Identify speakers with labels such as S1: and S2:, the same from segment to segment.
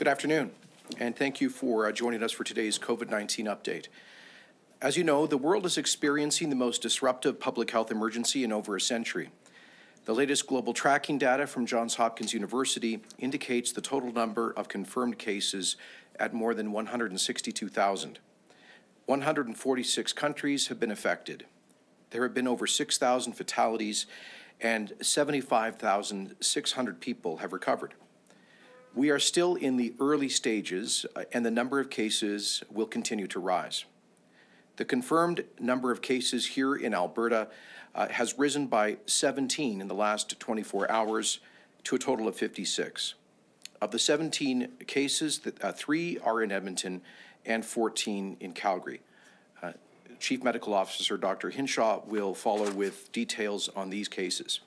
S1: Good afternoon, and thank you for joining us for today's COVID-19 update. As you know, the world is experiencing the most disruptive public health emergency in over a century. The latest global tracking data from Johns Hopkins University indicates the total number of confirmed cases at more than 162,000. 146 countries have been affected. There have been over 6,000 fatalities, and 75,600 people have recovered. We are still in the early stages, and the number of cases will continue to rise. The confirmed number of cases here in Alberta has risen by 17 in the last 24 hours to a total of 56. Of the 17 cases, 3 are in Edmonton and 14 in Calgary. Chief Medical Officer Dr. Hinshaw will follow with details on these cases.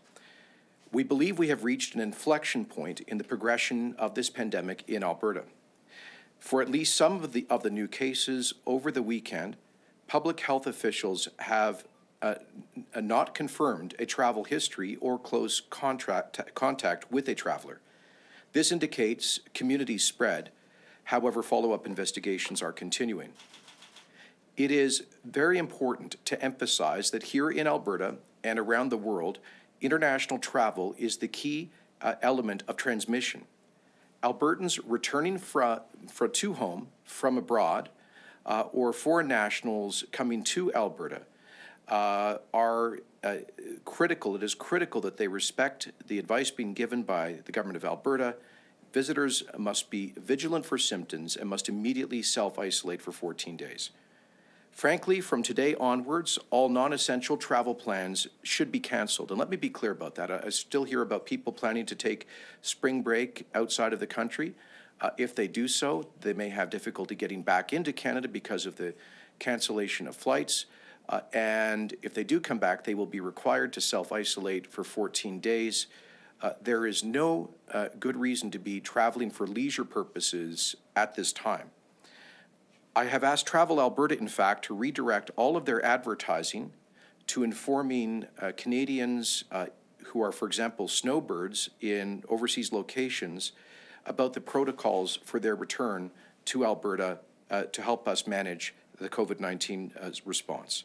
S1: We believe we have reached an inflection point in the progression of this pandemic in Alberta. For at least some of the new cases over the weekend, public health officials have not confirmed a travel history or close contact with a traveler. This indicates community spread. However, follow-up investigations are continuing. It is very important to emphasize that here in Alberta and around the world, international travel is the key element of transmission. Albertans returning to home from abroad or foreign nationals coming to Alberta are critical. It is critical that they respect the advice being given by the Government of Alberta. Visitors must be vigilant for symptoms and must immediately self-isolate for 14 days. Frankly, from today onwards, all non-essential travel plans should be cancelled. And let me be clear about that. I still hear about people planning to take spring break outside of the country. If they do so, they may have difficulty getting back into Canada because of the cancellation of flights. And if they do come back, they will be required to self-isolate for 14 days. There is no good reason to be traveling for leisure purposes at this time. I have asked Travel Alberta, in fact, to redirect all of their advertising to informing Canadians who are, for example, snowbirds in overseas locations about the protocols for their return to Alberta to help us manage the COVID-19 response.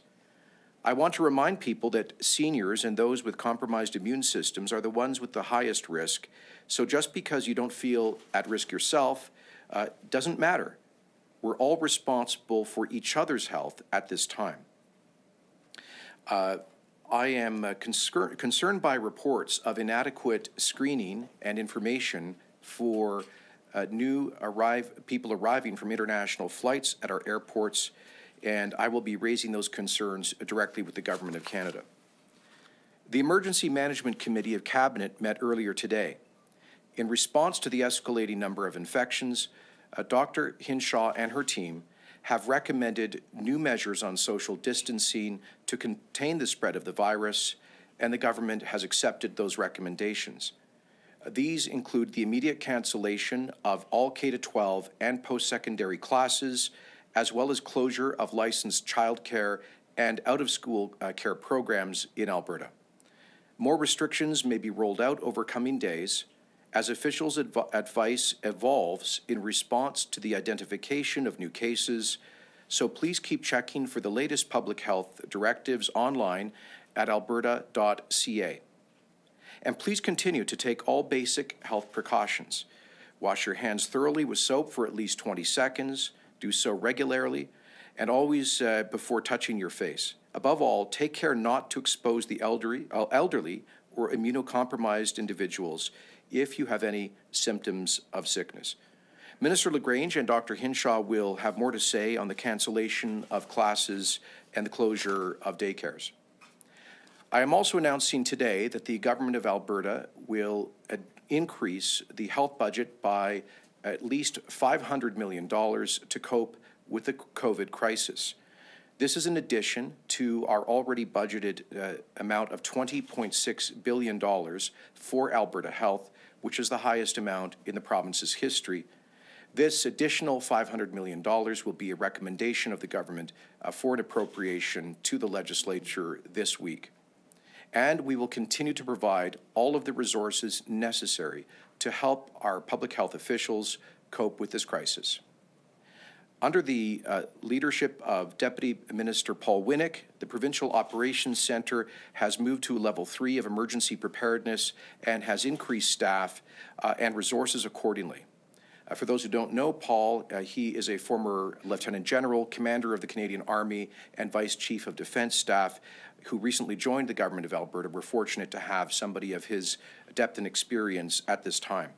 S1: I want to remind people that seniors and those with compromised immune systems are the ones with the highest risk. So just because you don't feel at risk yourself doesn't matter. We're all responsible for each other's health at this time. I am concerned by reports of inadequate screening and information for people arriving from international flights at our airports, and I will be raising those concerns directly with the Government of Canada. The Emergency Management Committee of Cabinet met earlier today. In response to the escalating number of infections, Dr. Hinshaw and her team have recommended new measures on social distancing to contain the spread of the virus, and the government has accepted those recommendations. These include the immediate cancellation of all K-12 and post-secondary classes, as well as closure of licensed childcare and out-of-school care programs in Alberta. More restrictions may be rolled out over coming days, as officials' advice evolves in response to the identification of new cases, so please keep checking for the latest public health directives online at alberta.ca. And please continue to take all basic health precautions. Wash your hands thoroughly with soap for at least 20 seconds, do so regularly, and always before touching your face. Above all, take care not to expose the elderly or immunocompromised individuals if you have any symptoms of sickness. Minister LaGrange and Dr. Hinshaw will have more to say on the cancellation of classes and the closure of daycares. I am also announcing today that the Government of Alberta will increase the health budget by at least $500 million to cope with the COVID crisis. This is in addition to our already budgeted amount of $20.6 billion for Alberta Health, which is the highest amount in the province's history. This additional $500 million will be a recommendation of the government for an appropriation to the legislature this week. And we will continue to provide all of the resources necessary to help our public health officials cope with this crisis. Under the leadership of Deputy Minister Paul Winnick, the Provincial Operations Centre has moved to Level 3 of emergency preparedness and has increased staff and resources accordingly. For those who don't know Paul, he is a former Lieutenant General, Commander of the Canadian Army, and Vice Chief of Defence Staff, who recently joined the Government of Alberta. We're fortunate to have somebody of his depth and experience at this time.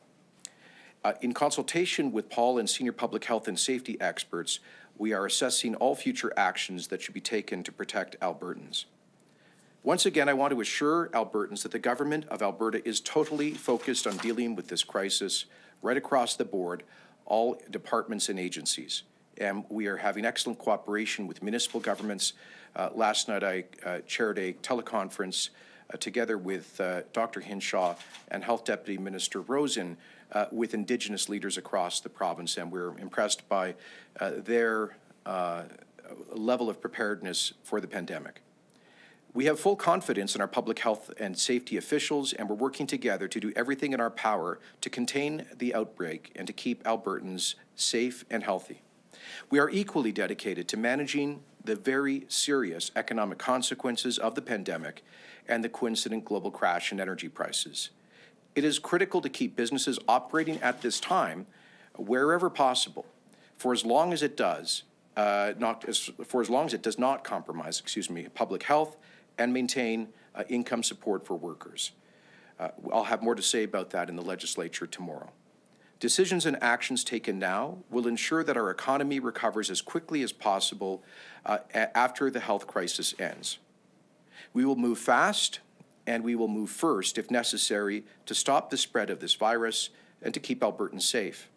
S1: In consultation with Paul and senior public health and safety experts, we are assessing all future actions that should be taken to protect Albertans. Once again, I want to assure Albertans that the Government of Alberta is totally focused on dealing with this crisis right across the board, all departments and agencies. And we are having excellent cooperation with municipal governments. Last night I chaired a teleconference together with Dr. Hinshaw and Health Deputy Minister Rosen with Indigenous leaders across the province, and we're impressed by their level of preparedness for the pandemic. We have full confidence in our public health and safety officials, and we're working together to do everything in our power to contain the outbreak and to keep Albertans safe and healthy. We are equally dedicated to managing the very serious economic consequences of the pandemic and the coincident global crash in energy prices. It is critical to keep businesses operating at this time wherever possible, for as long as it does not compromise, public health and maintain income support for workers. I'll have more to say about that in the legislature tomorrow. Decisions and actions taken now will ensure that our economy recovers as quickly as possible after the health crisis ends. We will move fast and we will move first, if necessary, to stop the spread of this virus and to keep Albertans safe.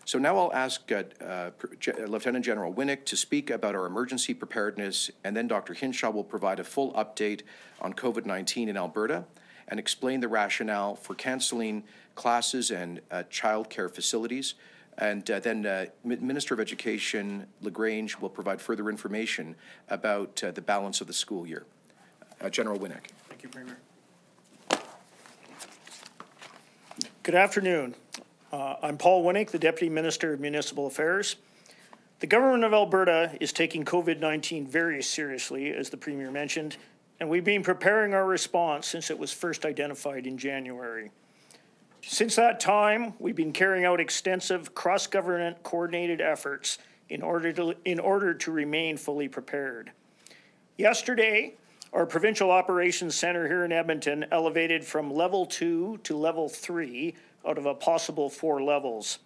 S1: So now I'll ask Lieutenant General Winnick to speak about our emergency preparedness, and then Dr. Hinshaw will provide a full update on COVID-19 in Alberta and explain the rationale for cancelling classes and childcare facilities. And then Minister of Education LaGrange will provide further information about the balance of the school year. General Winnick.
S2: Thank you, Premier. Good afternoon. I'm Paul Winnick, the Deputy Minister of Municipal Affairs. The Government of Alberta is taking COVID-19 very seriously, as the Premier mentioned, and we've been preparing our response since it was first identified in January. Since that time, we've been carrying out extensive cross-government coordinated efforts in order to remain fully prepared. Yesterday, our Provincial Operations Centre here in Edmonton elevated from Level 2 to Level 3 out of a possible 4 levels.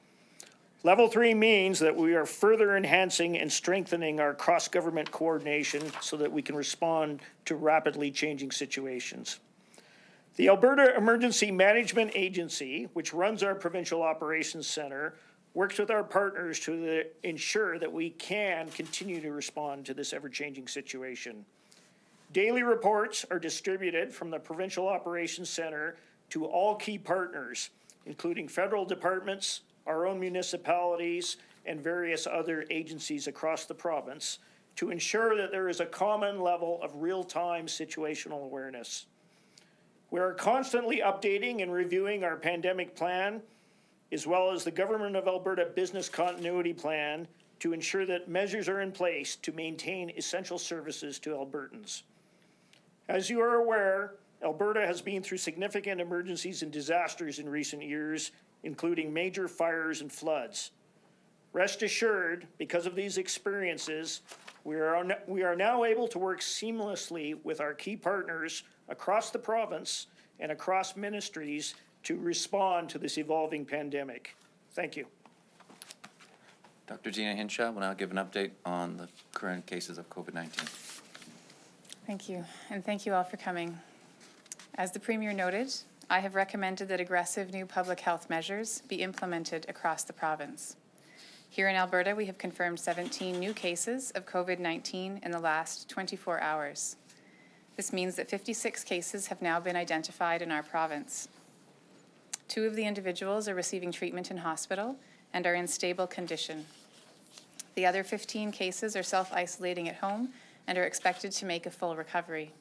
S2: Level 3 means that we are further enhancing and strengthening our cross-government coordination so that we can respond to rapidly changing situations. The Alberta Emergency Management Agency, which runs our Provincial Operations Centre, works with our partners to ensure that we can continue to respond to this ever-changing situation. Daily reports are distributed from the Provincial Operations Centre to all key partners, including federal departments, our own municipalities, and various other agencies across the province, to ensure that there is a common level of real-time situational awareness. We are constantly updating and reviewing our pandemic plan, as well as the Government of Alberta Business Continuity Plan, to ensure that measures are in place to maintain essential services to Albertans. As you are aware, Alberta has been through significant emergencies and disasters in recent years, including major fires and floods. Rest assured, because of these experiences, we are now able to work seamlessly with our key partners across the province and across ministries to respond to this evolving pandemic. Thank you.
S3: Dr. Gina Hinshaw will now give an update on the current cases of COVID-19.
S4: Thank you, and thank you all for coming. As the Premier noted, I have recommended that aggressive new public health measures be implemented across the province. Here in Alberta, we have confirmed 17 new cases of COVID-19 in the last 24 hours. This means that 56 cases have now been identified in our province. 2 of the individuals are receiving treatment in hospital and are in stable condition. The other 15 cases are self-isolating at home and are expected to make a full recovery.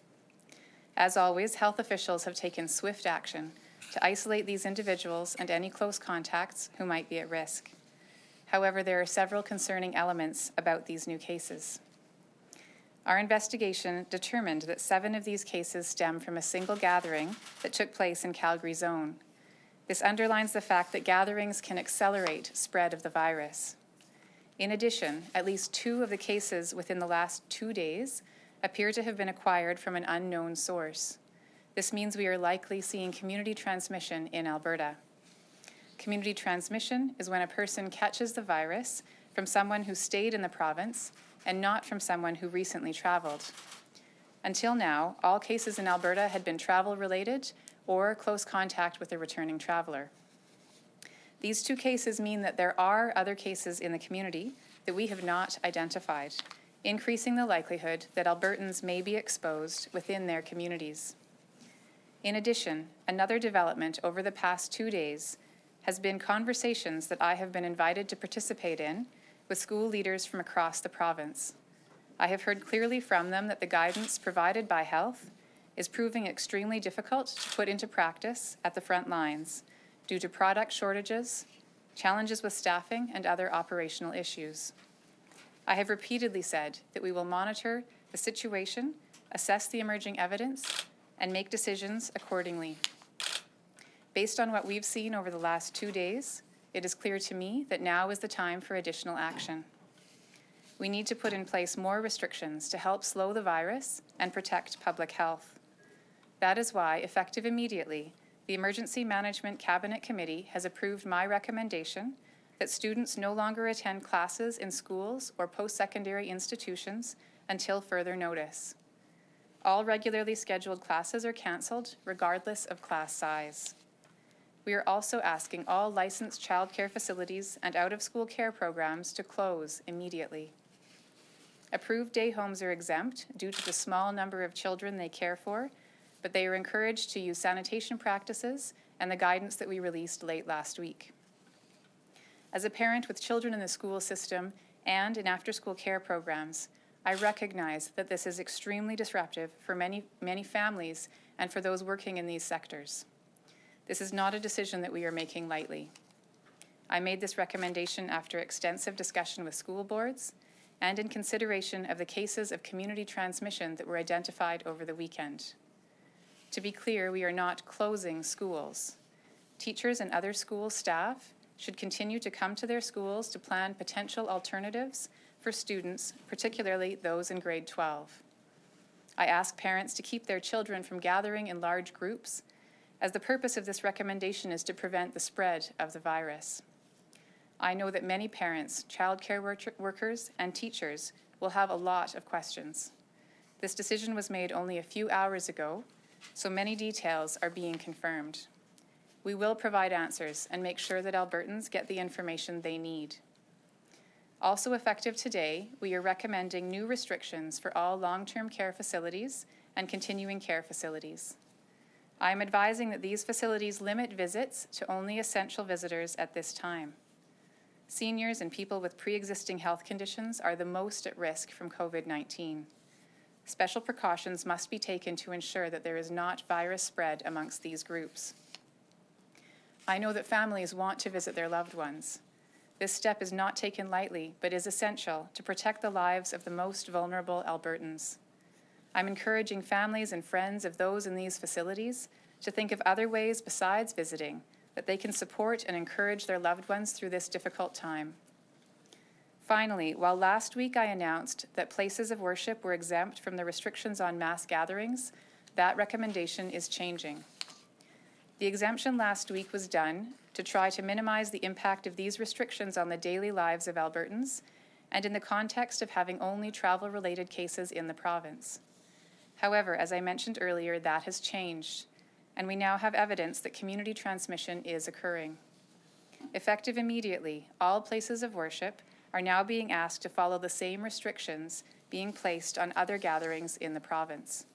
S4: As always, health officials have taken swift action to isolate these individuals and any close contacts who might be at risk. However, there are several concerning elements about these new cases. Our investigation determined that 7 of these cases stem from a single gathering that took place in Calgary zone. This underlines the fact that gatherings can accelerate spread of the virus. In addition, at least 2 of the cases within the last 2 days appear to have been acquired from an unknown source. This means we are likely seeing community transmission in Alberta. Community transmission is when a person catches the virus from someone who stayed in the province and not from someone who recently traveled. Until now, all cases in Alberta had been travel-related or close contact with a returning traveler. These 2 cases mean that there are other cases in the community that we have not identified, increasing the likelihood that Albertans may be exposed within their communities. In addition, another development over the past 2 days has been conversations that I have been invited to participate in with school leaders from across the province. I have heard clearly from them that the guidance provided by health is proving extremely difficult to put into practice at the front lines due to product shortages, challenges with staffing, and other operational issues. I have repeatedly said that we will monitor the situation, assess the emerging evidence, and make decisions accordingly. Based on what we've seen over the last 2 days, it is clear to me that now is the time for additional action. We need to put in place more restrictions to help slow the virus and protect public health. That is why, effective immediately, the Emergency Management Cabinet Committee has approved my recommendation that students no longer attend classes in schools or post-secondary institutions until further notice. All regularly scheduled classes are cancelled, regardless of class size. We are also asking all licensed childcare facilities and out-of-school care programs to close immediately. Approved day homes are exempt due to the small number of children they care for, but they are encouraged to use sanitation practices and the guidance that we released late last week. As a parent with children in the school system and in after-school care programs, I recognize that this is extremely disruptive for many families and for those working in these sectors. This is not a decision that we are making lightly. I made this recommendation after extensive discussion with school boards and in consideration of the cases of community transmission that were identified over the weekend. To be clear, we are not closing schools. Teachers and other school staff should continue to come to their schools to plan potential alternatives for students, particularly those in grade 12. I ask parents to keep their children from gathering in large groups, as the purpose of this recommendation is to prevent the spread of the virus. I know that many parents, childcare workers, and teachers will have a lot of questions. This decision was made only a few hours ago, so many details are being confirmed. We will provide answers and make sure that Albertans get the information they need. Also effective today, we are recommending new restrictions for all long-term care facilities and continuing care facilities. I am advising that these facilities limit visits to only essential visitors at this time. Seniors and people with pre-existing health conditions are the most at risk from COVID-19. Special precautions must be taken to ensure that there is not virus spread amongst these groups. I know that families want to visit their loved ones. This step is not taken lightly, but is essential to protect the lives of the most vulnerable Albertans. I'm encouraging families and friends of those in these facilities to think of other ways besides visiting that they can support and encourage their loved ones through this difficult time. Finally, while last week I announced that places of worship were exempt from the restrictions on mass gatherings, that recommendation is changing. The exemption last week was done to try to minimize the impact of these restrictions on the daily lives of Albertans and in the context of having only travel-related cases in the province. However, as I mentioned earlier, that has changed, and we now have evidence that community transmission is occurring. Effective immediately, all places of worship are now being asked to follow the same restrictions being placed on other gatherings in the province.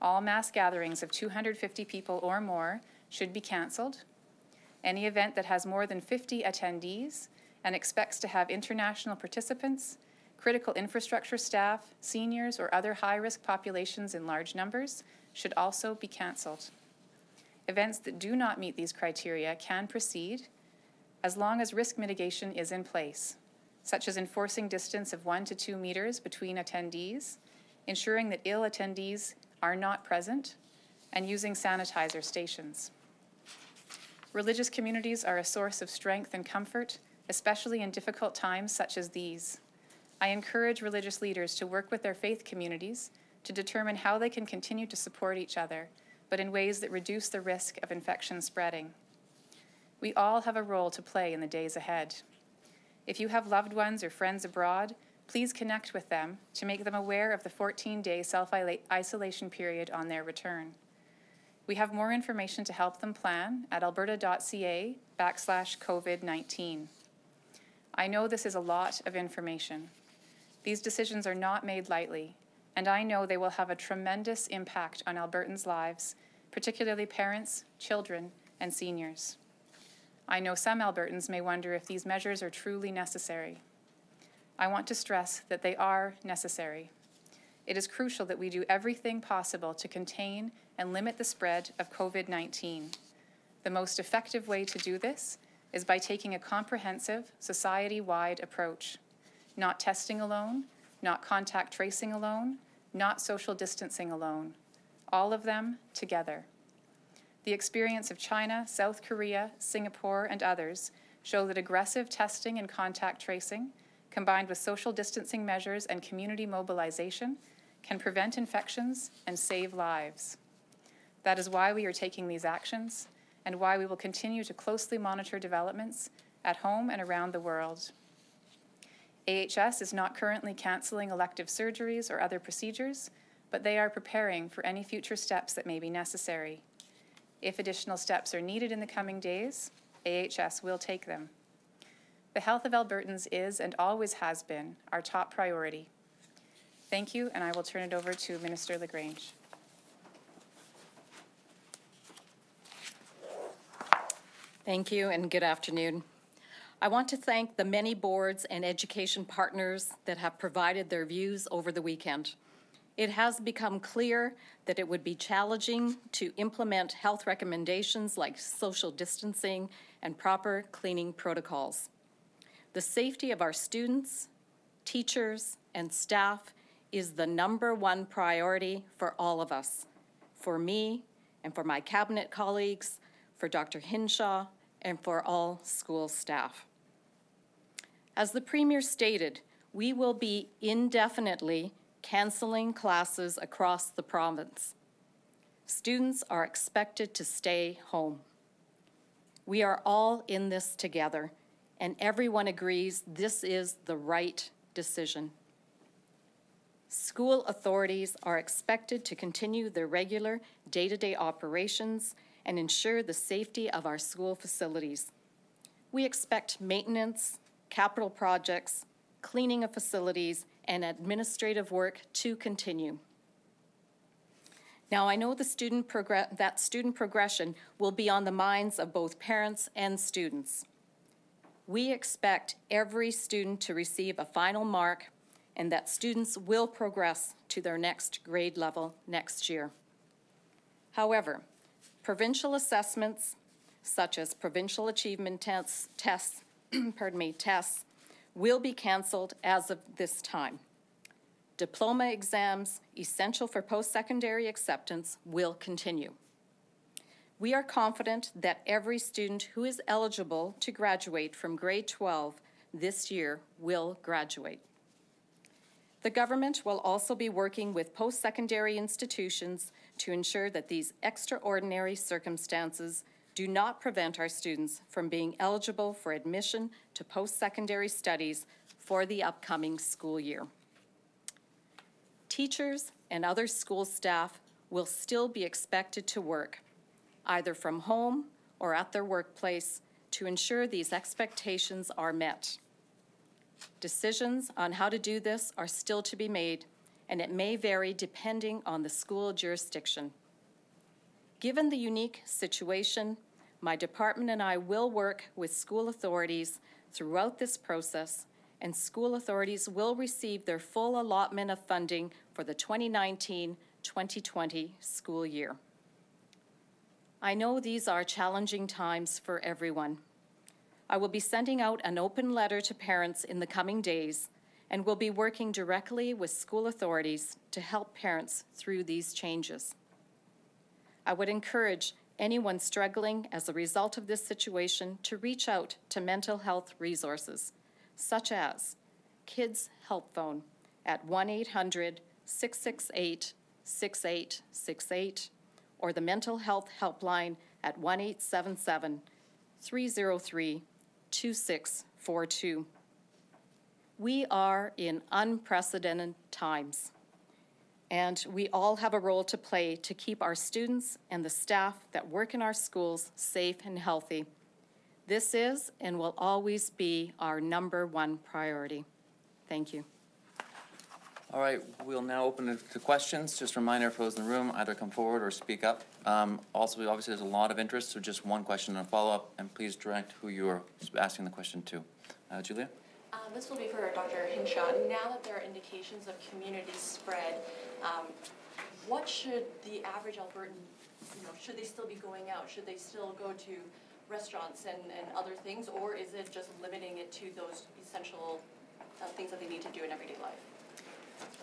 S4: All mass gatherings of 250 people or more should be cancelled. Any event that has more than 50 attendees and expects to have international participants, critical infrastructure staff, seniors, or other high-risk populations in large numbers should also be cancelled. Events that do not meet these criteria can proceed as long as risk mitigation is in place, such as enforcing distance of 1 to 2 meters between attendees, ensuring that ill attendees are not present, and using sanitizer stations. Religious communities are a source of strength and comfort, especially in difficult times such as these. I encourage religious leaders to work with their faith communities to determine how they can continue to support each other, but in ways that reduce the risk of infection spreading. We all have a role to play in the days ahead. If you have loved ones or friends abroad, please connect with them to make them aware of the 14-day self-isolation period on their return. We have more information to help them plan at alberta.ca/COVID-19. I know this is a lot of information. These decisions are not made lightly, and I know they will have a tremendous impact on Albertans' lives, particularly parents, children, and seniors. I know some Albertans may wonder if these measures are truly necessary. I want to stress that they are necessary. It is crucial that we do everything possible to contain and limit the spread of COVID-19. The most effective way to do this is by taking a comprehensive, society-wide approach. Not testing alone, not contact tracing alone, not social distancing alone. All of them together. The experience of China, South Korea, Singapore, and others show that aggressive testing and contact tracing, combined with social distancing measures and community mobilization, can prevent infections and save lives. That is why we are taking these actions and why we will continue to closely monitor developments at home and around the world. AHS is not currently canceling elective surgeries or other procedures, but they are preparing for any future steps that may be necessary. If additional steps are needed in the coming days, AHS will take them. The health of Albertans is and always has been our top priority. Thank you, and I will turn it over to Minister LaGrange.
S5: Thank you, and good afternoon. I want to thank the many boards and education partners that have provided their views over the weekend. It has become clear that it would be challenging to implement health recommendations like social distancing and proper cleaning protocols. The safety of our students, teachers, and staff is the #1 priority for all of us, for me and for my cabinet colleagues, for Dr. Hinshaw, and for all school staff. As the Premier stated, we will be indefinitely canceling classes across the province. Students are expected to stay home. We are all in this together, and everyone agrees this is the right decision. School authorities are expected to continue their regular day-to-day operations and ensure the safety of our school facilities. We expect maintenance, capital projects, cleaning of facilities, and administrative work to continue. Now, I know that student progression will be on the minds of both parents and students. We expect every student to receive a final mark and that students will progress to their next grade level next year. However, provincial assessments, such as provincial achievement tests, will be canceled as of this time. Diploma exams, essential for post-secondary acceptance, will continue. We are confident that every student who is eligible to graduate from grade 12 this year will graduate. The government will also be working with post-secondary institutions to ensure that these extraordinary circumstances do not prevent our students from being eligible for admission to post-secondary studies for the upcoming school year. Teachers and other school staff will still be expected to work, either from home or at their workplace, to ensure these expectations are met. Decisions on how to do this are still to be made, and it may vary depending on the school jurisdiction. Given the unique situation, my department and I will work with school authorities throughout this process, and school authorities will receive their full allotment of funding for the 2019-2020 school year. I know these are challenging times for everyone. I will be sending out an open letter to parents in the coming days and will be working directly with school authorities to help parents through these changes. I would encourage anyone struggling as a result of this situation to reach out to mental health resources, such as Kids Help Phone at 1-800-668-6868, or the Mental Health Helpline at 1-877-303-2642. We are in unprecedented times, and we all have a role to play to keep our students and the staff that work in our schools safe and healthy. This is and will always be our #1 priority. Thank you.
S3: All right, we'll now open it to questions. Just a reminder for those in the room, either come forward or speak up. Also, obviously, there's a lot of interest, so just one question and a follow-up, and please direct who you're asking the question to. Julia?
S6: This will be for Dr. Hinshaw. Now that there are indications of community spread, what should the average Albertan, should they still be going out? Should they still go to restaurants and other things, or is it just limiting it to those essential things that they need to do in everyday life?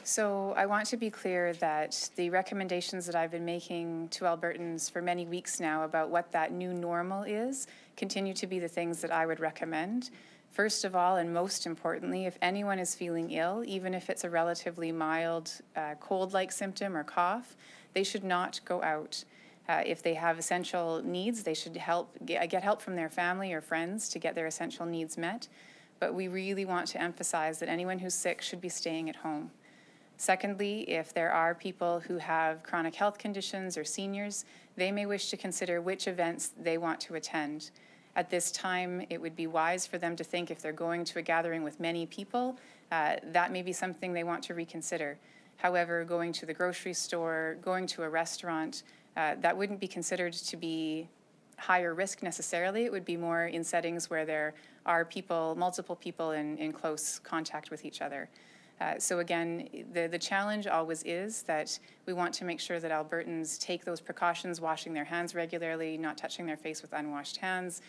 S4: So I want to be clear that the recommendations that I've been making to Albertans for many weeks now about what that new normal is continue to be the things that I would recommend. First of all, and most importantly, if anyone is feeling ill, even if it's a relatively mild cold-like symptom or cough, they should not go out. If they have essential needs, they should get help from their family or friends to get their essential needs met. But we really want to emphasize that anyone who's sick should be staying at home. Secondly, if there are people who have chronic health conditions or seniors, they may wish to consider which events they want to attend. At this time, it would be wise for them to think if they're going to a gathering with many people, that may be something they want to reconsider. However, going to the grocery store, going to a restaurant, that wouldn't be considered to be higher risk necessarily. It would be more in settings where there are people, multiple people in close contact with each other. So again, the challenge always is that we want to make sure that Albertans take those precautions, washing their hands regularly, not touching their face with unwashed hands,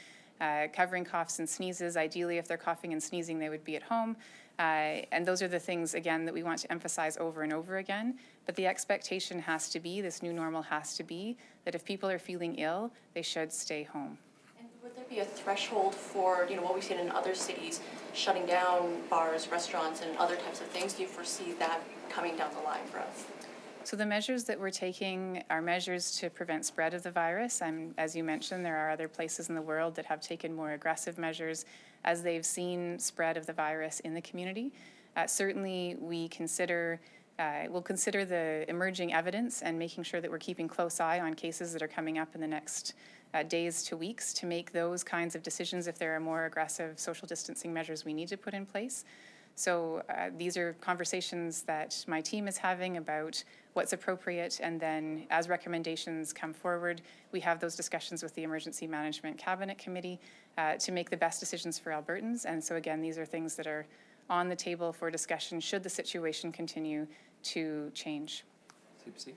S4: covering coughs and sneezes. Ideally, if they're coughing and sneezing, they would be at home. And those are the things, again, that we want to emphasize over and over again. But the expectation has to be, this new normal has to be, that if people are feeling ill, they should stay home.
S6: And would there be a threshold for, what we've seen in other cities, shutting down bars, restaurants, and other types of things? Do you foresee that coming down the line for us?
S4: So the measures that we're taking are measures to prevent spread of the virus. As you mentioned, there are other places in the world that have taken more aggressive measures as they've seen spread of the virus in the community. Certainly, we'll consider the emerging evidence and making sure that we're keeping close eye on cases that are coming up in the next days to weeks to make those kinds of decisions if there are more aggressive social distancing measures we need to put in place. So these are conversations that my team is having about what's appropriate, and then as recommendations come forward, we have those discussions with the Emergency Management Cabinet Committee to make the best decisions for Albertans. And so again, these are things that are on the table for discussion should the situation continue to change.
S3: CPC?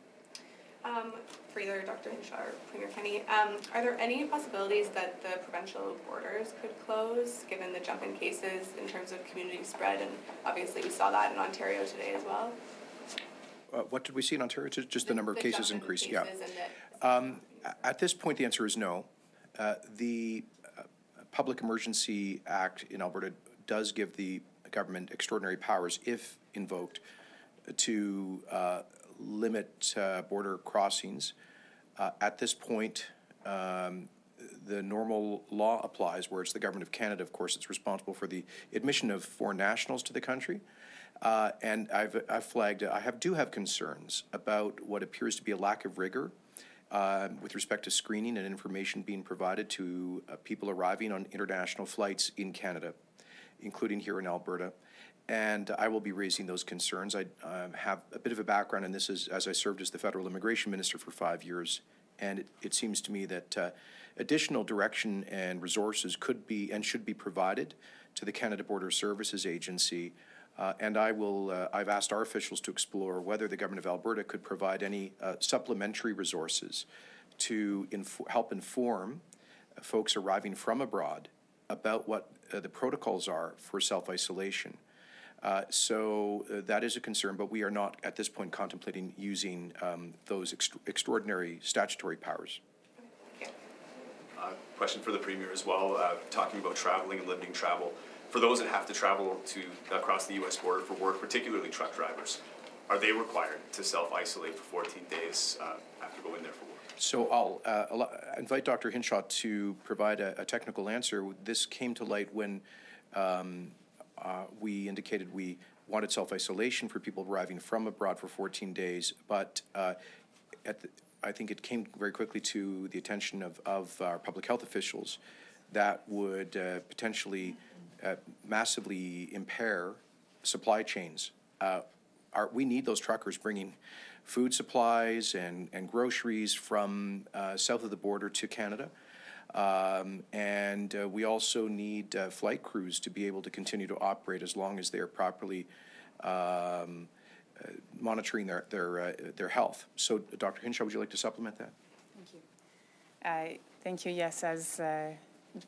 S7: For either Dr. Hinshaw or Premier Kenney, are there any possibilities that the provincial borders could close given the jump in cases in terms of community spread? And obviously we saw that in Ontario today as well.
S1: What did we see in Ontario? Just the number of cases increased. Yeah. At this point, the answer is no. The Public Emergency Act in Alberta does give the government extraordinary powers, if invoked, to limit border crossings. At this point, the normal law applies, where it's the Government of Canada, of course, that's responsible for the admission of foreign nationals to the country. And I've flagged, I do have concerns about what appears to be a lack of rigor with respect to screening and information being provided to people arriving on international flights in Canada, including here in Alberta. And I will be raising those concerns. I have a bit of a background in this as I served as the Federal Immigration Minister for 5 years. And it seems to me that additional direction and resources could be and should be provided to the Canada Border Services Agency. And I've asked our officials to explore whether the Government of Alberta could provide any supplementary resources to help inform folks arriving from abroad about what the protocols are for self-isolation. So that is a concern, but we are not at this point contemplating using those extraordinary statutory powers.
S8: Question for the Premier as well, talking about traveling and limiting travel. For those that have to travel across the U.S. border for work, particularly truck drivers, are they required to self-isolate for 14 days after going there for work?
S1: So I'll invite Dr. Hinshaw to provide a technical answer. This came to light when we indicated we wanted self-isolation for people arriving from abroad for 14 days, but I think it came very quickly to the attention of our public health officials that would potentially massively impair supply chains. We need those truckers bringing food supplies and groceries from south of the border to Canada. And we also need flight crews to be able to continue to operate as long as they are properly monitoring their health. So, Dr. Hinshaw, would you like to supplement that?
S4: Thank you. Thank you. Yes, as the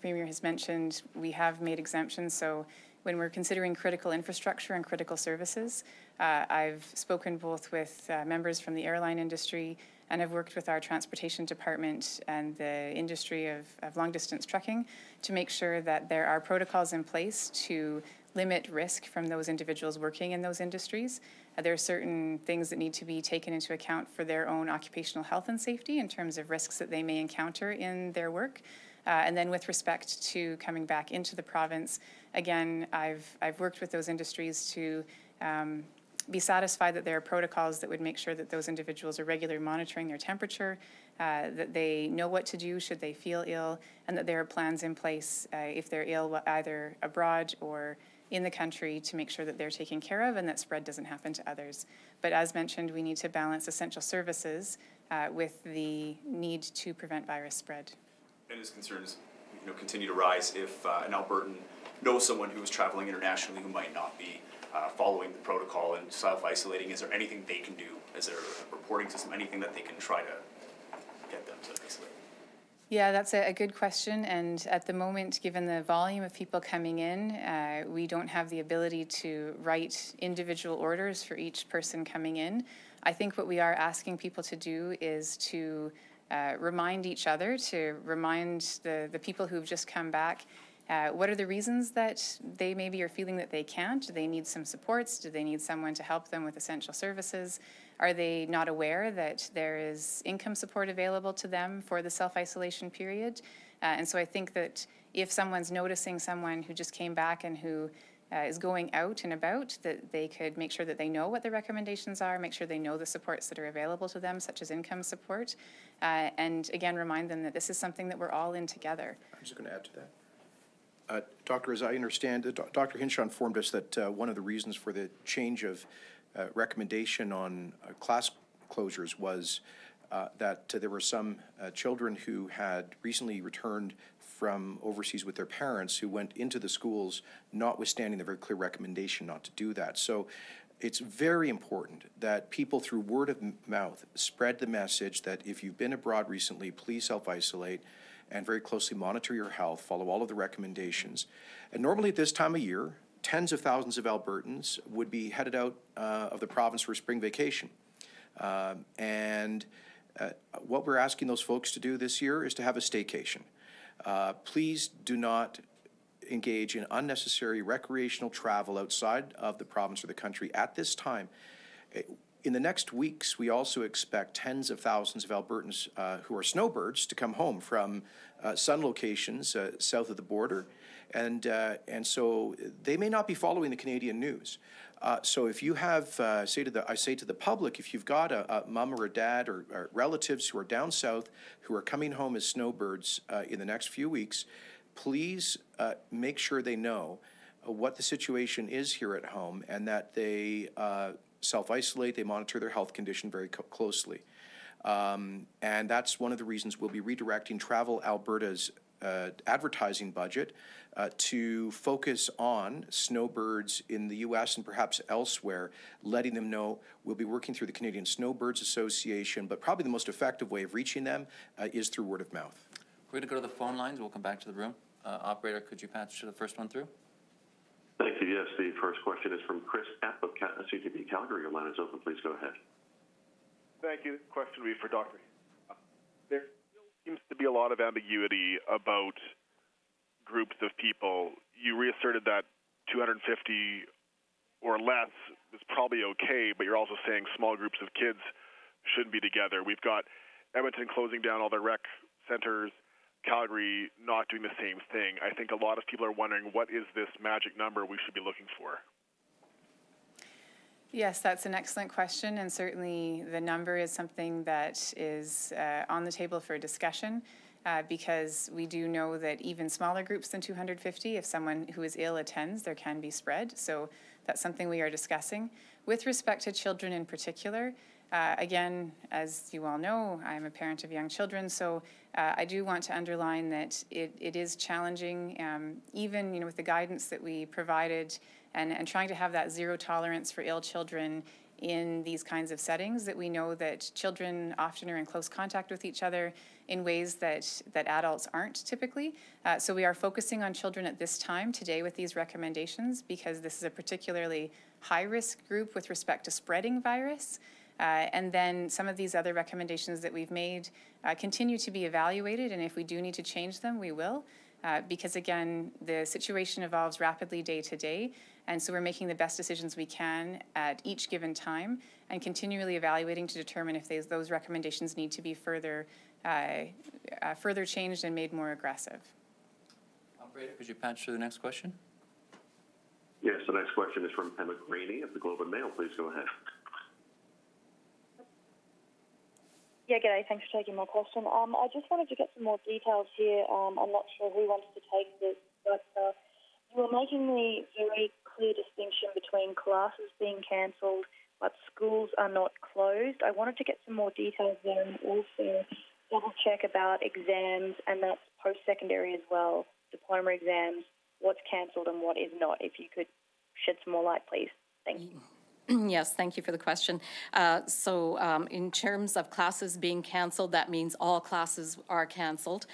S4: Premier has mentioned, we have made exemptions. So when we're considering critical infrastructure and critical services, I've spoken both with members from the airline industry, and I've worked with our transportation department and the industry of long-distance trucking to make sure that there are protocols in place to limit risk from those individuals working in those industries. There are certain things that need to be taken into account for their own occupational health and safety in terms of risks that they may encounter in their work. And then with respect to coming back into the province, again, I've worked with those industries to be satisfied that there are protocols that would make sure that those individuals are regularly monitoring their temperature, that they know what to do should they feel ill, and that there are plans in place if they're ill either abroad or in the country to make sure that they're taken care of and that spread doesn't happen to others. But as mentioned, we need to balance essential services with the need to prevent virus spread.
S8: And his concerns, continue to rise if an Albertan knows someone who is traveling internationally who might not be following the protocol and self-isolating. Is there anything they can do? Is there a reporting system, anything that they can try to get them to isolate?
S4: Yeah, that's a good question. And at the moment, given the volume of people coming in, we don't have the ability to write individual orders for each person coming in. I think what we are asking people to do is to remind each other, to remind the people who've just come back, what are the reasons that they maybe are feeling that they can't? Do they need some supports? Do they need someone to help them with essential services? Are they not aware that there is income support available to them for the self-isolation period? And so I think that if someone's noticing someone who just came back and who is going out and about, that they could make sure that they know what the recommendations are, make sure they know the supports that are available to them, such as income support, and again, remind them that this is something that we're all in together.
S1: I'm just going to add to that. Doctor, as I understand it, Dr. Hinshaw informed us that one of the reasons for the change of recommendation on class closures was that there were some children who had recently returned from overseas with their parents who went into the schools notwithstanding the very clear recommendation not to do that. So it's very important that people through word of mouth spread the message that if you've been abroad recently, please self-isolate and very closely monitor your health, follow all of the recommendations. And normally at this time of year, tens of thousands of Albertans would be headed out of the province for spring vacation. What we're asking those folks to do this year is to have a staycation. Please do not engage in unnecessary recreational travel outside of the province or the country at this time. In the next weeks, we also expect tens of thousands of Albertans who are snowbirds to come home from sun locations south of the border. And so they may not be following the Canadian news. So if you have, I say to the public, if you've got a mom or a dad or relatives who are down south who are coming home as snowbirds in the next few weeks, please make sure they know what the situation is here at home and that they self-isolate, they monitor their health condition very closely. And that's one of the reasons we'll be redirecting Travel Alberta's advertising budget to focus on snowbirds in the U.S. and perhaps elsewhere, letting them know we'll be working through the Canadian Snowbirds Association, but probably the most effective way of reaching them is through word of mouth.
S3: We're going to go to the phone lines. We'll come back to the room. Operator, could you patch the first one through?
S9: Thank you. Yes, the first question is from Chris Epp of CTV Calgary. Your line is open. Please go ahead.
S10: Thank you. The question will be for Dr. There still seems to be a lot of ambiguity about groups of people. You reasserted that 250 or less is probably okay, but you're also saying small groups of kids shouldn't be together. We've got Edmonton closing down all their rec centers, Calgary not doing the same thing. I think a lot of people are wondering, what is this magic number we should be looking for?
S4: Yes, that's an excellent question, and certainly the number is something that is on the table for discussion, because we do know that even smaller groups than 250, if someone who is ill attends, there can be spread. So that's something we are discussing. With respect to children in particular, again, as you all know, I'm a parent of young children, so I do want to underline that it is challenging, even with the guidance that we provided and trying to have that zero tolerance for ill children in these kinds of settings, that we know that children often are in close contact with each other in ways that adults aren't typically. So we are focusing on children at this time today with these recommendations, because this is a particularly high-risk group with respect to spreading virus. And then some of these other recommendations that we've made continue to be evaluated, and if we do need to change them, we will. Because again, the situation evolves rapidly day to day, and so we're making the best decisions we can at each given time and continually evaluating to determine if those recommendations need to be further changed and made more aggressive.
S3: Operator, could you patch to the next question?
S9: Yes, the next question is from Emma Graney of the Globe and Mail. Please go ahead.
S11: Yeah, g'day. Thanks for taking my question. I just wanted to get some more details here. I'm not sure who wants to take this, but you were making the very clear distinction between classes being cancelled, but schools are not closed. I wanted to get some more details there and also double check about exams, and that's post-secondary as well, diploma exams, what's cancelled and what is not. If you could shed some more light, please. Thank you.
S5: Yes, thank you for the question. In terms of classes being canceled, that means all classes are canceled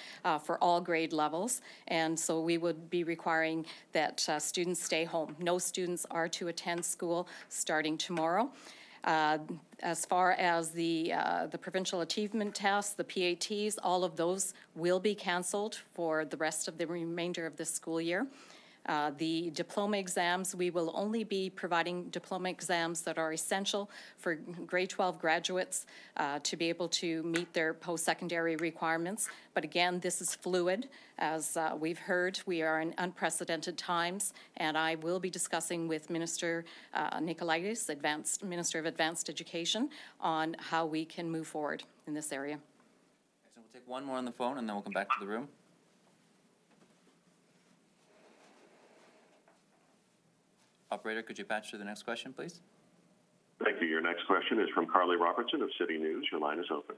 S5: for all grade levels. And so we would be requiring that students stay home. No students are to attend school starting tomorrow. As far as the provincial achievement tests, the PATs, all of those will be canceled for the rest of the remainder of this school year. The diploma exams, we will only be providing diploma exams that are essential for grade 12 graduates to be able to meet their post-secondary requirements. But again, this is fluid. As we've heard, we are in unprecedented times, and I will be discussing with Minister Nicolaitis, Minister of Advanced Education, on how we can move forward in this area.
S3: So we'll take one more on the phone, and then we'll come back to the room. Operator, could you patch to the next question, please?
S9: Thank you. Your next question is from Carly Robertson of City News. Your line is open.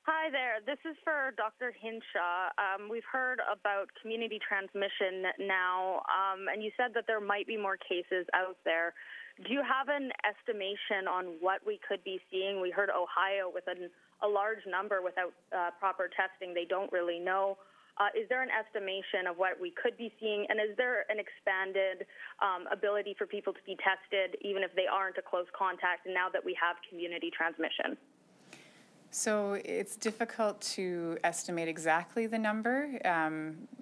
S11: Hi there. This is for Dr. Hinshaw. We've heard about community transmission now, and you said that there might be more cases out there. Do you have an estimation on what we could be seeing? We heard Ohio with a large number without proper testing. They don't really know. Is there an estimation of what we could be seeing, and is there an expanded ability for people to be tested even if they aren't a close contact now that we have community transmission?
S4: So it's difficult to estimate exactly the number.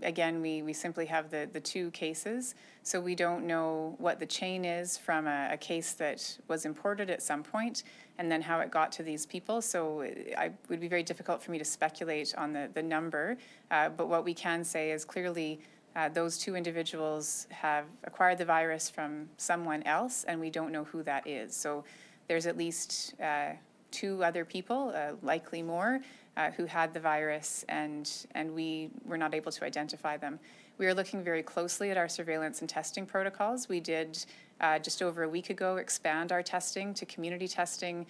S4: Again, we simply have the two cases, so we don't know what the chain is from a case that was imported at some point and then how it got to these people. So it would be very difficult for me to speculate on the number, but what we can say is clearly those two individuals have acquired the virus from someone else, and we don't know who that is. So there's at least two other people, likely more, who had the virus, and we were not able to identify them. We are looking very closely at our surveillance and testing protocols. We did just over a week ago expand our testing to community testing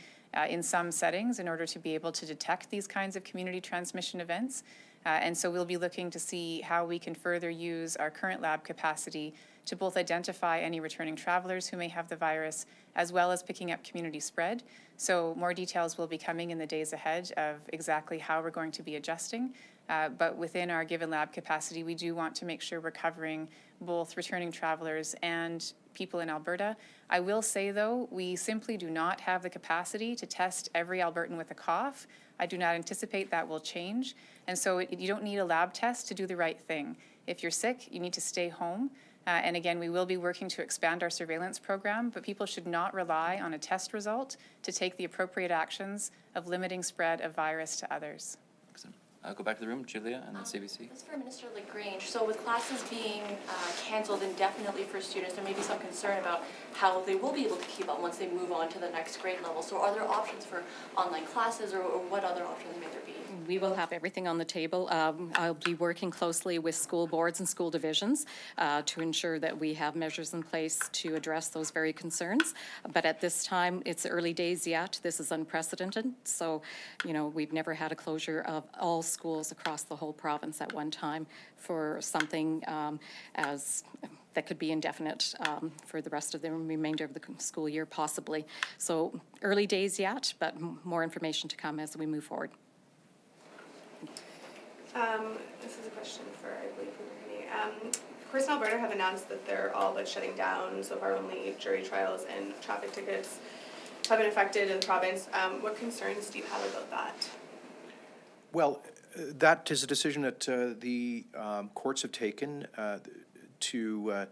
S4: in some settings in order to be able to detect these kinds of community transmission events. And so we'll be looking to see how we can further use our current lab capacity to both identify any returning travelers who may have the virus, as well as picking up community spread. So more details will be coming in the days ahead of exactly how we're going to be adjusting. But within our given lab capacity, we do want to make sure we're covering both returning travelers and people in Alberta. I will say, though, we simply do not have the capacity to test every Albertan with a cough. I do not anticipate that will change. And so you don't need a lab test to do the right thing. If you're sick, you need to stay home. And again, we will be working to expand our surveillance program, but people should not rely on a test result to take the appropriate actions of limiting spread of virus to others.
S3: I'll go back to the room, Julia, and then CBC.
S6: This is for Minister LaGrange. So with classes being canceled indefinitely for students, there may be some concern about how they will be able to keep up once they move on to the next grade level. So are there options for online classes, or what other options may there be?
S5: We will have everything on the table. I'll be working closely with school boards and school divisions to ensure that we have measures in place to address those very concerns. But at this time, it's early days yet. This is unprecedented. So, you know, we've never had a closure of all schools across the whole province at one time for something that could be indefinite for the rest of the remainder of the school year, possibly. So early days yet, but more information to come as we move forward.
S7: This is a question for, I believe, Premier Kenney. Of course, in Alberta have announced that they're all but shutting down. So far, only jury trials and traffic tickets have been affected in the province. What concerns do you have about that?
S1: Well, that is a decision that the courts have taken to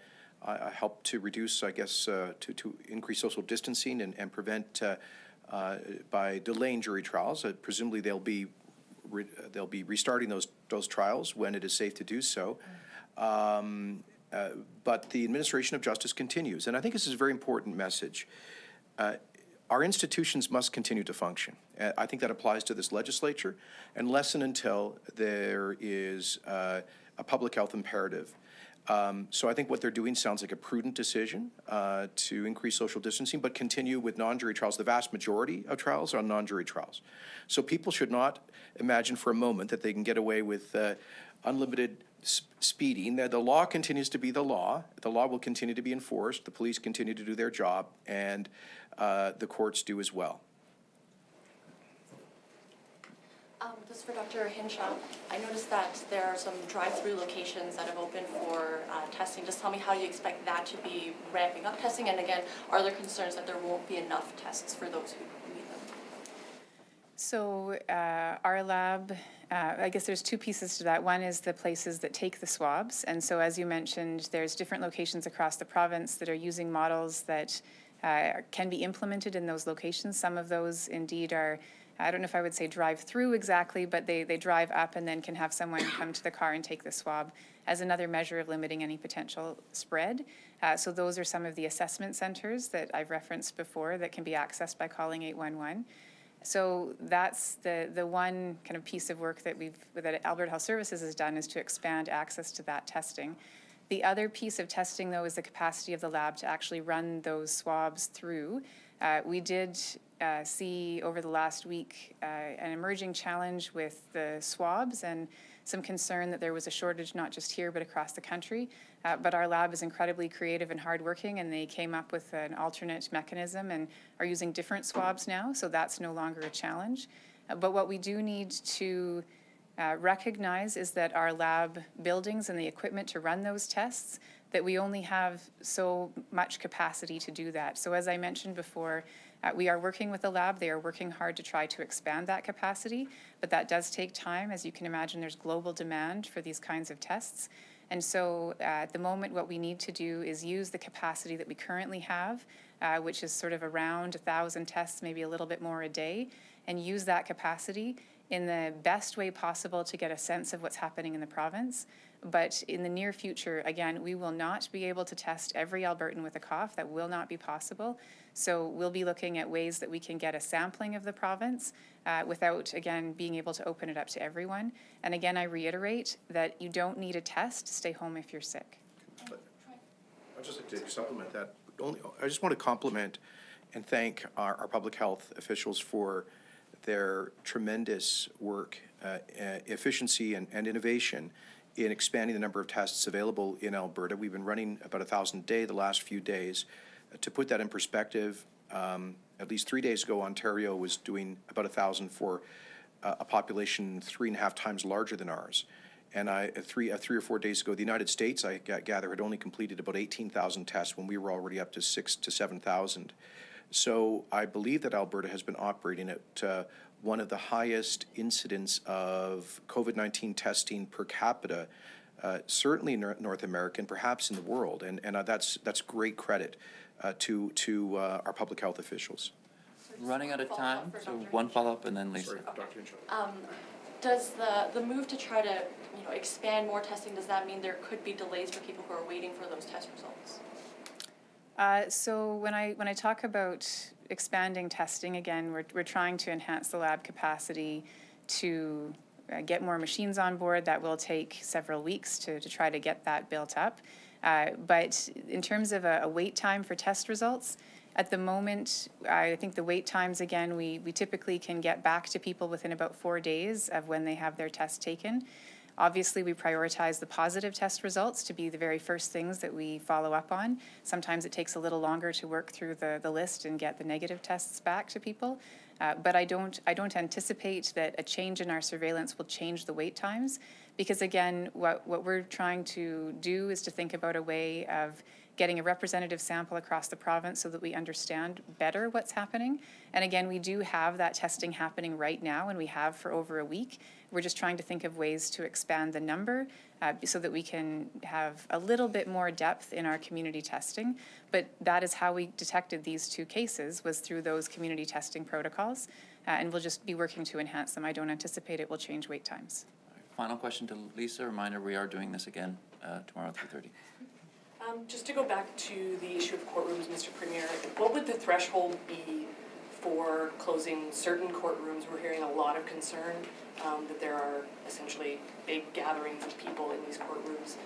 S1: help to reduce, I guess, to increase social distancing and prevent by delaying jury trials. Presumably, they'll be restarting those trials when it is safe to do so. But the administration of justice continues, and I think this is a very important message. Our institutions must continue to function. I think that applies to this legislature, unless and until there is a public health imperative. So I think what they're doing sounds like a prudent decision to increase social distancing, but continue with non-jury trials. The vast majority of trials are non-jury trials. So people should not imagine for a moment that they can get away with unlimited speeding. The law continues to be the law. The law will continue to be enforced. The police continue to do their job, and the courts do as well.
S6: This is for Dr. Hinshaw. I noticed that there are some drive-through locations that have opened for testing. Just tell me how you expect that to be ramping up testing, and again, are there concerns that there won't be enough tests for those who need them?
S4: So our lab, I guess there's two pieces to that. One is the places that take the swabs. And so as you mentioned, there's different locations across the province that are using models that can be implemented in those locations. Some of those indeed are, I don't know if I would say drive through exactly, but they drive up and then can have someone come to the car and take the swab as another measure of limiting any potential spread. So those are some of the assessment centers that I've referenced before that can be accessed by calling 811. So that's the one kind of piece of work that Alberta Health Services has done, is to expand access to that testing. The other piece of testing, though, is the capacity of the lab to actually run those swabs through. We did see over the last week an emerging challenge with the swabs and some concern that there was a shortage not just here but across the country. But our lab is incredibly creative and hardworking, and they came up with an alternate mechanism and are using different swabs now, so that's no longer a challenge. But what we do need to recognize is that our lab buildings and the equipment to run those tests, that we only have so much capacity to do that. So as I mentioned before, we are working with the lab. They are working hard to try to expand that capacity, but that does take time. As you can imagine, there's global demand for these kinds of tests. And so at the moment, what we need to do is use the capacity that we currently have, which is sort of around 1,000 tests, maybe a little bit more a day, and use that capacity in the best way possible to get a sense of what's happening in the province. But in the near future, again, we will not be able to test every Albertan with a cough. That will not be possible. So we'll be looking at ways that we can get a sampling of the province without, again, being able to open it up to everyone. And again, I reiterate that you don't need a test to stay home if you're sick.
S1: I'd just like to supplement that. I just want to compliment and thank our public health officials for their tremendous work, efficiency, and innovation in expanding the number of tests available in Alberta. We've been running about 1,000 a day the last few days. To put that in perspective, at least 3 days ago, Ontario was doing about 1,000 for a population 3.5 times larger than ours. And three or 4 days ago, the United States, I gather, had only completed about 18,000 tests when we were already up to 6,000 to 7,000. So I believe that Alberta has been operating at one of the highest incidents of COVID-19 testing per capita, certainly in North America and perhaps in the world. And that's great credit to our public health officials.
S3: Running out of time, so one follow-up and then Lisa.
S1: Sorry, Dr. Hinshaw.
S6: Does the move to try to expand more testing, does that mean there could be delays for people who are waiting for those test results?
S4: So when I talk about expanding testing, again, we're trying to enhance the lab capacity to get more machines on board. That will take several weeks to try to get that built up. But in terms of a wait time for test results, at the moment, I think the wait times, again, we typically can get back to people within about 4 days of when they have their test taken. Obviously, we prioritize the positive test results to be the very first things that we follow up on. Sometimes it takes a little longer to work through the list and get the negative tests back to people. But I don't anticipate that a change in our surveillance will change the wait times, because again, what we're trying to do is to think about a way of getting a representative sample across the province so that we understand better what's happening. And again, we do have that testing happening right now, and we have for over a week. We're just trying to think of ways to expand the number so that we can have a little bit more depth in our community testing. But that is how we detected these 2 cases, was through those community testing protocols. And we'll just be working to enhance them. I don't anticipate it will change wait times.
S3: Final question to Lisa. Reminder, we are doing this again tomorrow at 3:30.
S12: Just to go back to the issue of courtrooms, Mr. Premier, what would the threshold be for closing certain courtrooms? We're hearing a lot of concern that there are essentially big gatherings of people in these courtrooms.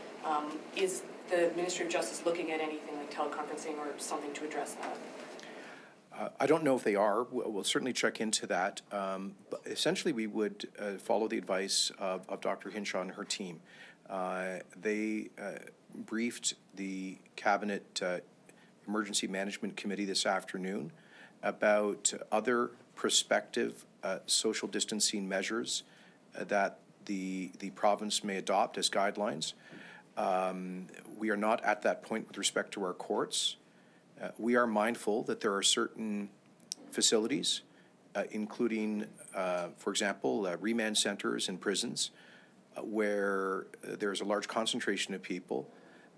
S12: Is the Ministry of Justice looking at anything like teleconferencing or something to address that?
S1: I don't know if they are. We'll certainly check into that. But essentially, we would follow the advice of Dr. Hinshaw and her team. They briefed the Cabinet Emergency Management Committee this afternoon about other prospective social distancing measures that the province may adopt as guidelines. We are not at that point with respect to our courts. We are mindful that there are certain facilities, including, for example, remand centers and prisons, where there's a large concentration of people,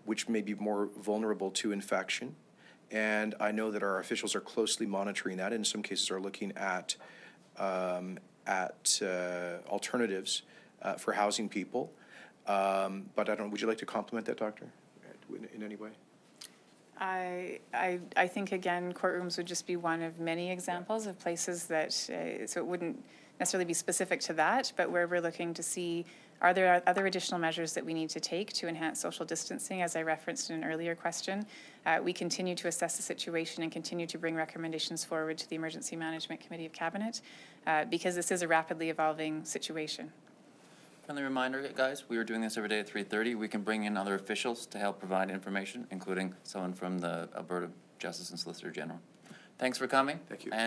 S1: which may be more vulnerable to infection. And I know that our officials are closely monitoring that, and in some cases are looking at alternatives for housing people. But I don't. Would you like to compliment that, Doctor, in any way?
S4: I think, again, courtrooms would just be one of many examples of places that, so it wouldn't necessarily be specific to that, but where we're looking to see, are there other additional measures that we need to take to enhance social distancing, as I referenced in an earlier question. We continue to assess the situation and continue to bring recommendations forward to the Emergency Management Committee of Cabinet, because this is a rapidly evolving situation.
S3: Friendly reminder, guys, we are doing this every day at 3:30. We can bring in other officials to help provide information, including someone from the Alberta Justice and Solicitor General. Thanks for coming.
S1: Thank you.
S3: And